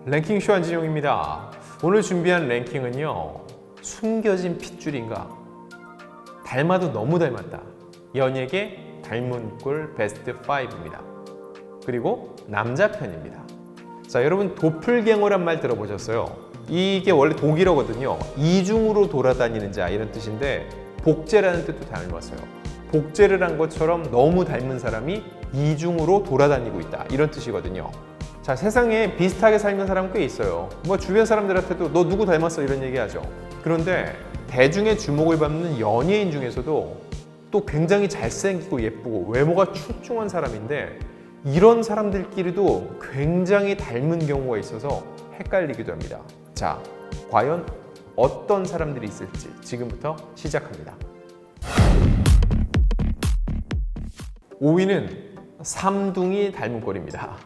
랭킹쇼 안진용입니다. 오늘 준비한 랭킹은요, 숨겨진 핏줄인가? 닮아도 너무 닮았다. 연예계 닮은 꼴 베스트 5입니다. 그리고 남자 편입니다. 자, 여러분 도플갱어란 말 들어보셨어요? 이게 원래 독일어거든요. 이중으로 돌아다니는 자 이런 뜻인데 복제라는 뜻도 닮았어요. 복제를 한 것처럼 너무 닮은 사람이 이중으로 돌아다니고 있다 이런 뜻이거든요. 자, 세상에 비슷하게 살는 사람 꽤 있어요. 뭐 주변 사람들한테도 너 누구 닮았어 이런 얘기 하죠. 그런데 대중의 주목을 받는 연예인 중에서도 또 굉장히 잘생기고 예쁘고 외모가 출중한 사람인데 이런 사람들끼리도 굉장히 닮은 경우가 있어서 헷갈리기도 합니다. 자, 과연 어떤 사람들이 있을지 지금부터 시작합니다. 5위는 삼둥이 닮은 꼴입니다.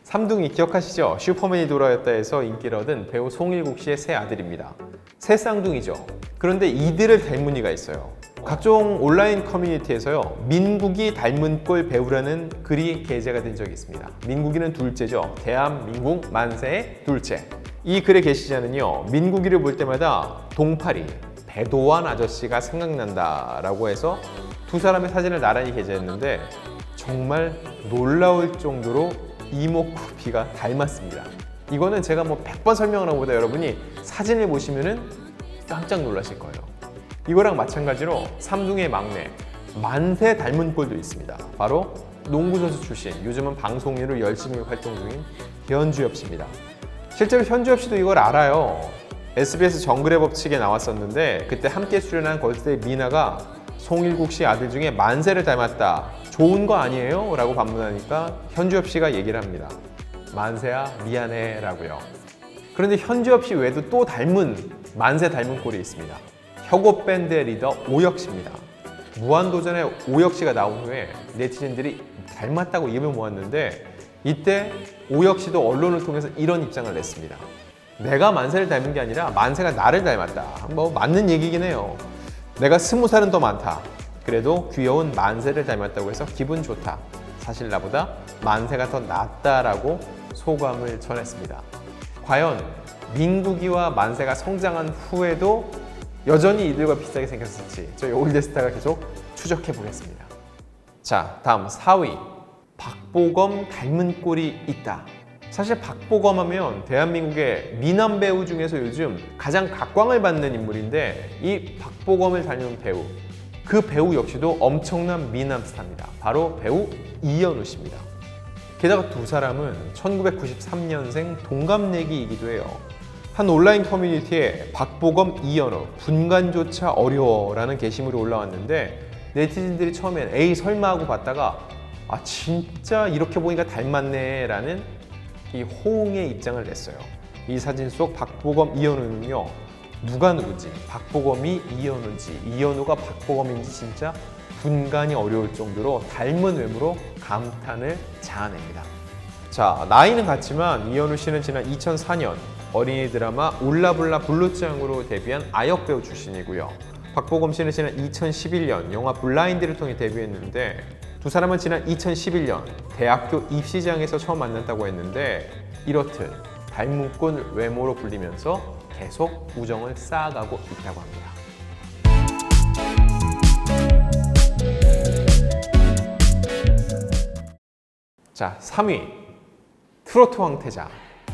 삼둥이 기억하시죠? 슈퍼맨이 돌아왔다 해서 인기를 얻은 배우 송일국 씨의 새 아들입니다. 새 쌍둥이죠. 그런데 이들을 닮은 이가 있어요. 각종 온라인 커뮤니티에서요, 민국이 닮은 꼴 배우라는 글이 게재가 된 적이 있습니다. 민국이는 둘째죠. 대한민국 만세의 둘째. 이 글의 게시자는요, 민국이를 볼 때마다 동파리, 배도환 아저씨가 생각난다 라고 해서 두 사람의 사진을 나란히 게재했는데 정말 놀라울 정도로 이목구비가 닮았습니다. 이거는 제가 뭐 100번 설명을 하고 보다 여러분이 사진을 보시면은 깜짝 놀라실 거예요. 이거랑 마찬가지로 삼둥이의 막내 만세 닮은 꼴도 있습니다. 바로 농구선수 출신, 요즘은 방송인으로 열심히 활동 중인 현주엽 씨입니다. 실제로 현주엽 씨도 이걸 알아요. SBS 정글의 법칙에 나왔었는데 그때 함께 출연한 걸스데이 미나가 송일국 씨 아들 중에 만세를 닮았다. 좋은 거 아니에요? 라고 반문하니까 현주엽 씨가 얘기를 합니다. 만세야 미안해 라고요. 그런데 현주엽 씨 외에도 또 만세 닮은 꼴이 있습니다. 혁오 밴드의 리더 오혁 씨입니다. 무한도전에 오혁 씨가 나온 후에 네티즌들이 닮았다고 입을 모았는데 이때 오혁 씨도 언론을 통해서 이런 입장을 냈습니다. 내가 만세를 닮은 게 아니라 만세가 나를 닮았다. 뭐 맞는 얘기긴 해요. 내가 20살은 더 많다. 그래도 귀여운 만세를 닮았다고 해서 기분 좋다. 사실 나보다 만세가 더 낫다라고 소감을 전했습니다. 과연 민국이와 만세가 성장한 후에도 여전히 이들과 비슷하게 생겼을지 저희 올드스타가 계속 추적해 보겠습니다. 자, 다음 4위. 박보검 닮은 꼴이 있다. 사실 박보검 하면 대한민국의 미남 배우 중에서 요즘 가장 각광을 받는 인물인데 이 박보검을 닮은 배우, 그 배우 역시도 엄청난 미남 스타입니다. 바로 배우 이현우 씨입니다. 게다가 두 사람은 1993년생 동갑내기이기도 해요. 한 온라인 커뮤니티에 박보검, 이현우 분간조차 어려워라는 게시물이 올라왔는데 네티즌들이 처음엔 에이 설마 하고 봤다가 아 진짜 이렇게 보니까 닮았네 라는 이 호응의 입장을 냈어요. 이 사진 속 박보검, 이현우는요, 누가 누구지, 박보검이 이현우인지 이현우가 박보검인지 진짜 분간이 어려울 정도로 닮은 외모로 감탄을 자아냅니다. 자, 나이는 같지만 이현우 씨는 지난 2004년 어린이 드라마 울라불라 블루짱으로 데뷔한 아역 배우 출신이고요. 박보검 씨는 지난 2011년 영화 블라인드를 통해 데뷔했는데 두 사람은 지난 2011년 대학교 입시장에서 처음 만났다고 했는데 이렇듯 닮은 꼴 외모로 불리면서 계속 우정을 쌓아가고 있다고 합니다. 자, 3위. 트로트 황태자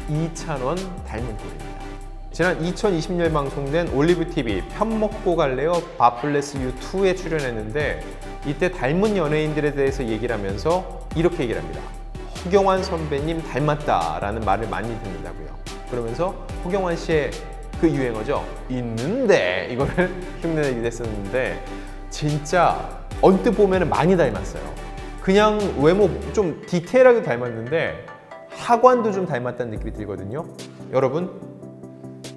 이찬원 닮은 꼴입니다. 지난 2020년 방송된 올리브TV 편먹고 갈래요? 밥블레스 유 2에 출연했는데 이때 닮은 연예인들에 대해서 얘기를 하면서 이렇게 얘기를 합니다. 허경환 선배님 닮았다라는 말을 많이 듣는다고요. 그러면서 허경환 씨의 그 유행어죠. 있는데 이거를 흉내내기도 했었는데 진짜 언뜻 보면 많이 닮았어요. 그냥 외모 좀 디테일하게 닮았는데 하관도 좀 닮았다는 느낌이 들거든요. 여러분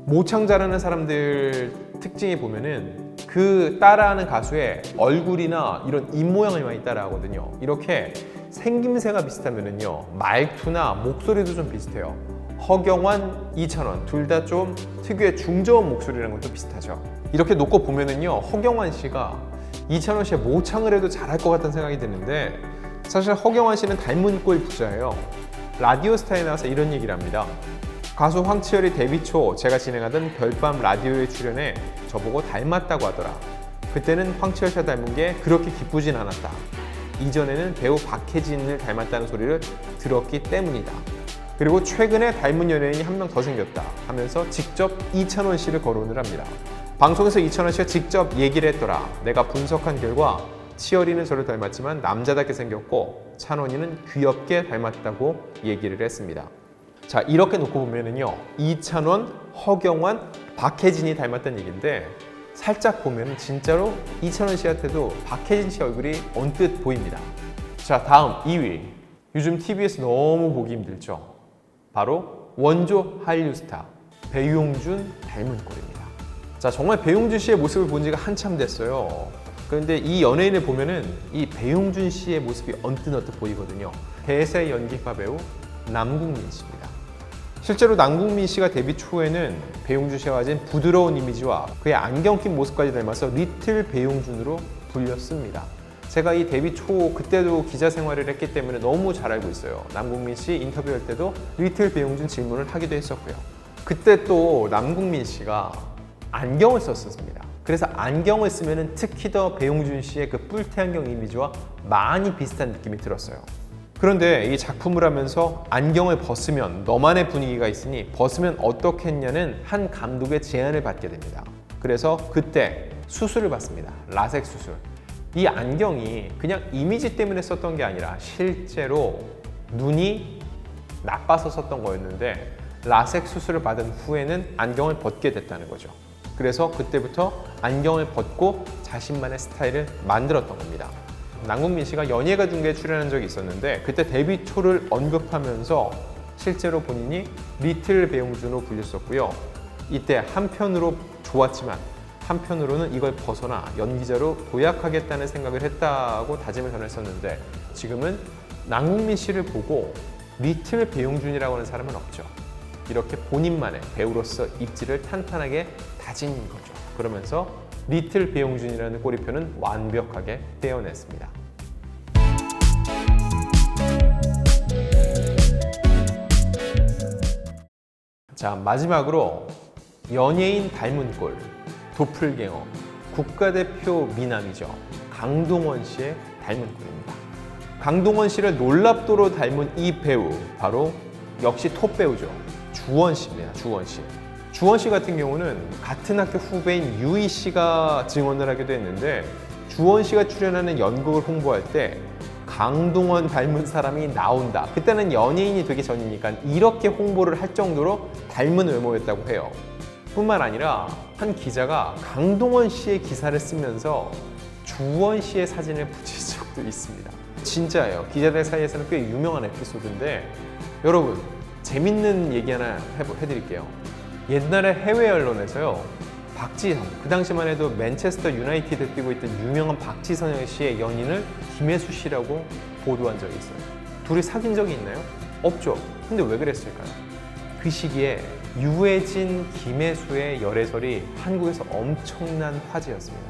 모창 잘하는 사람들 특징이 보면은 그 따라하는 가수의 얼굴이나 이런 입모양을 많이 따라하거든요. 이렇게 생김새가 비슷하면은요, 말투나 목소리도 좀 비슷해요. 허경환, 이찬원 둘 다 좀 특유의 중저음 목소리라는 것도 비슷하죠. 이렇게 놓고 보면은요, 허경환 씨가 이찬원 씨의 모창을 해도 잘할 것 같다는 생각이 드는데 사실 허경환 씨는 닮은 꼴 부자예요. 라디오스타에 나와서 이런 얘기를 합니다. 가수 황치열이 데뷔 초 제가 진행하던 별밤 라디오에 출연해 저보고 닮았다고 하더라. 그때는 황치열 씨와 닮은 게 그렇게 기쁘진 않았다. 이전에는 배우 박해진을 닮았다는 소리를 들었기 때문이다. 그리고 최근에 닮은 연예인이 한 명 더 생겼다 하면서 직접 이찬원 씨를 거론을 합니다. 방송에서 이찬원 씨가 직접 얘기를 했더라. 내가 분석한 결과 치열이는 저를 닮았지만 남자답게 생겼고 찬원이는 귀엽게 닮았다고 얘기를 했습니다. 자, 이렇게 놓고 보면은요, 이찬원, 허경환, 박해진이 닮았다는 얘기인데 살짝 보면 진짜로 이찬원 씨한테도 박해진 씨 얼굴이 언뜻 보입니다. 자, 다음 2위. 요즘 TV에서 너무 보기 힘들죠. 바로 원조 한류 스타 배용준 닮은 꼴입니다. 자, 정말 배용준 씨의 모습을 본 지가 한참 됐어요. 그런데 이 연예인을 보면은 이 배용준 씨의 모습이 언뜻 보이거든요. 대세 연기파 배우 남궁민 씨입니다. 실제로 남궁민 씨가 데뷔 초에는 배용준 씨가 가진 부드러운 이미지와 그의 안경 낀 모습까지 닮아서 리틀 배용준으로 불렸습니다. 제가 이 데뷔 초 그때도 기자 생활을 했기 때문에 너무 잘 알고 있어요. 남궁민 씨 인터뷰할 때도 리틀 배용준 질문을 하기도 했었고요. 그때 또 남궁민 씨가 안경을 썼었습니다. 그래서 안경을 쓰면 특히 더 배용준 씨의 그 뿔테 안경 이미지와 많이 비슷한 느낌이 들었어요. 그런데 이 작품을 하면서 안경을 벗으면 너만의 분위기가 있으니 벗으면 어떻겠냐는 한 감독의 제안을 받게 됩니다. 그래서 그때 수술을 받습니다. 라섹 수술. 이 안경이 그냥 이미지 때문에 썼던 게 아니라 실제로 눈이 나빠서 썼던 거였는데 라섹 수술을 받은 후에는 안경을 벗게 됐다는 거죠. 그래서 그때부터 안경을 벗고 자신만의 스타일을 만들었던 겁니다. 남궁민 씨가 연예가 중계에 출연한 적이 있었는데 그때 데뷔 초를 언급하면서 실제로 본인이 리틀 배용준으로 불렸었고요. 이때 한편으로 좋았지만 한편으로는 이걸 벗어나 연기자로 도약하겠다는 생각을 했다고 다짐을 전했었는데 지금은 남궁민 씨를 보고 리틀 배용준이라고 하는 사람은 없죠. 이렇게 본인만의 배우로서 입지를 탄탄하게 다진 거죠. 그러면서 리틀 배용준이라는 꼬리표는 완벽하게 떼어냈습니다. 자, 마지막으로 연예인 닮은 꼴, 도플갱어, 국가대표 미남이죠. 강동원 씨의 닮은 꼴입니다. 강동원 씨를 놀랍도록 닮은 이 배우, 바로 역시 톱 배우죠. 주원 씨입니다. 주원 씨. 주원 씨 같은 경우는 같은 학교 후배인 유희 씨가 증언을 하기도 했는데 주원 씨가 출연하는 연극을 홍보할 때 강동원 닮은 사람이 나온다. 그때는 연예인이 되기 전이니까 이렇게 홍보를 할 정도로 닮은 외모였다고 해요. 뿐만 아니라 한 기자가 강동원 씨의 기사를 쓰면서 주원 씨의 사진을 붙인 적도 있습니다. 진짜예요. 기자들 사이에서는 꽤 유명한 에피소드인데 여러분 재밌는 얘기 하나 해드릴게요. 옛날에 해외 언론에서요, 박지성, 그 당시만 해도 맨체스터 유나이티드 뛰고 있던 유명한 박지성 씨의 연인을 김혜수 씨라고 보도한 적이 있어요. 둘이 사귄 적이 있나요? 없죠. 근데 왜 그랬을까요? 그 시기에 유해진, 김혜수의 열애설이 한국에서 엄청난 화제였습니다.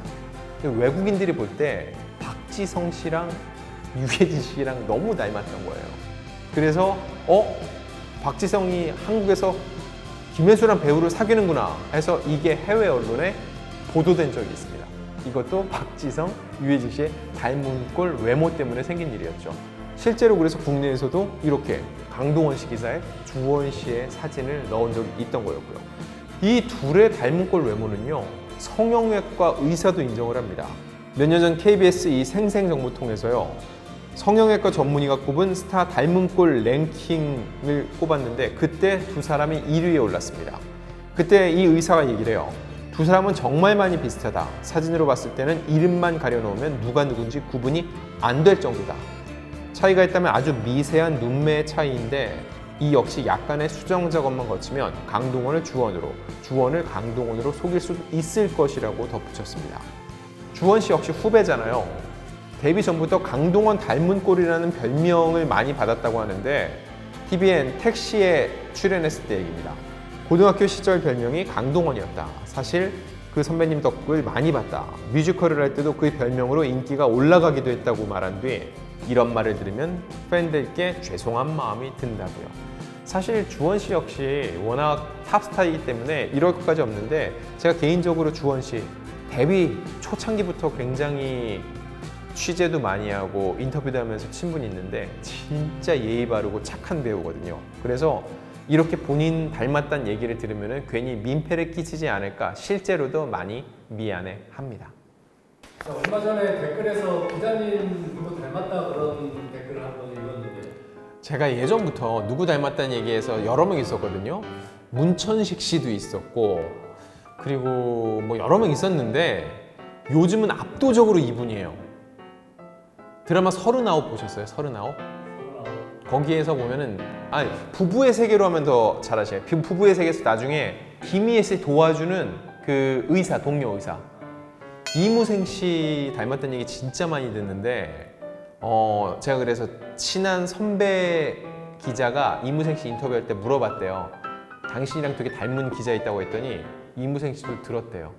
외국인들이 볼 때 박지성 씨랑 유해진 씨랑 너무 닮았던 거예요. 그래서 박지성이 한국에서 김혜수란 배우를 사귀는구나 해서 이게 해외 언론에 보도된 적이 있습니다. 이것도 박지성, 유해진 씨의 닮은 꼴 외모 때문에 생긴 일이었죠. 실제로 그래서 국내에서도 이렇게 강동원 씨 기사에 주원 씨의 사진을 넣은 적이 있던 거였고요. 이 둘의 닮은 꼴 외모는요, 성형외과 의사도 인정을 합니다. 몇 년 전 KBS 이 생생정보통에서요, 성형외과 전문의가 꼽은 스타 닮은 꼴 랭킹을 꼽았는데 그때 두 사람이 1위에 올랐습니다. 그때 이 의사가 얘기를 해요. 두 사람은 정말 많이 비슷하다. 사진으로 봤을 때는 이름만 가려놓으면 누가 누군지 구분이 안 될 정도다. 차이가 있다면 아주 미세한 눈매의 차이인데 이 역시 약간의 수정 작업만 거치면 강동원을 주원으로, 주원을 강동원으로 속일 수 있을 것이라고 덧붙였습니다. 주원 씨 역시 후배잖아요. 데뷔 전부터 강동원 닮은 꼴이라는 별명을 많이 받았다고 하는데 TVN 택시에 출연했을 때 얘기입니다. 고등학교 시절 별명이 강동원이었다. 사실 그 선배님 덕을 많이 봤다. 뮤지컬을 할 때도 그 별명으로 인기가 올라가기도 했다고 말한 뒤 이런 말을 들으면 팬들께 죄송한 마음이 든다고요. 사실 주원 씨 역시 워낙 탑스타이기 때문에 이럴 것까지 없는데 제가 개인적으로 주원 씨 데뷔 초창기부터 굉장히 취재도 많이 하고 인터뷰도 하면서 친분이 있는데 진짜 예의 바르고 착한 배우거든요. 그래서 이렇게 본인 닮았다는 얘기를 들으면 괜히 민폐를 끼치지 않을까 실제로도 많이 미안해 합니다. 얼마 전에 댓글에서 기자님도 닮았다 그런 댓글을 한번 읽었는데 제가 예전부터 누구 닮았다는 얘기에서 여러 명 있었거든요. 문천식 씨도 있었고 그리고 뭐 여러 명 있었는데 요즘은 압도적으로 이분이에요. 드라마 39 보셨어요? 39? 거기에서 보면은 부부의 세계로 하면 더 잘하셔요. 부부의 세계에서 나중에 김희애 씨 도와주는 그 의사, 동료 의사 이무생 씨 닮았다는 얘기 진짜 많이 듣는데 제가 그래서 친한 선배 기자가 이무생 씨 인터뷰할 때 물어봤대요. 당신이랑 되게 닮은 기자 있다고 했더니 이무생 씨도 들었대요.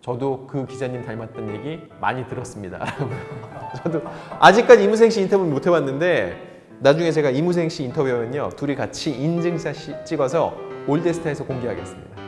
저도 그 기자님 닮았다는 얘기 많이 들었습니다. 저도 아직까지 이무생 씨 인터뷰 못 해봤는데 나중에 제가 이무생 씨 인터뷰하면요 둘이 같이 인증샷 찍어서 올드스타에서 공개하겠습니다.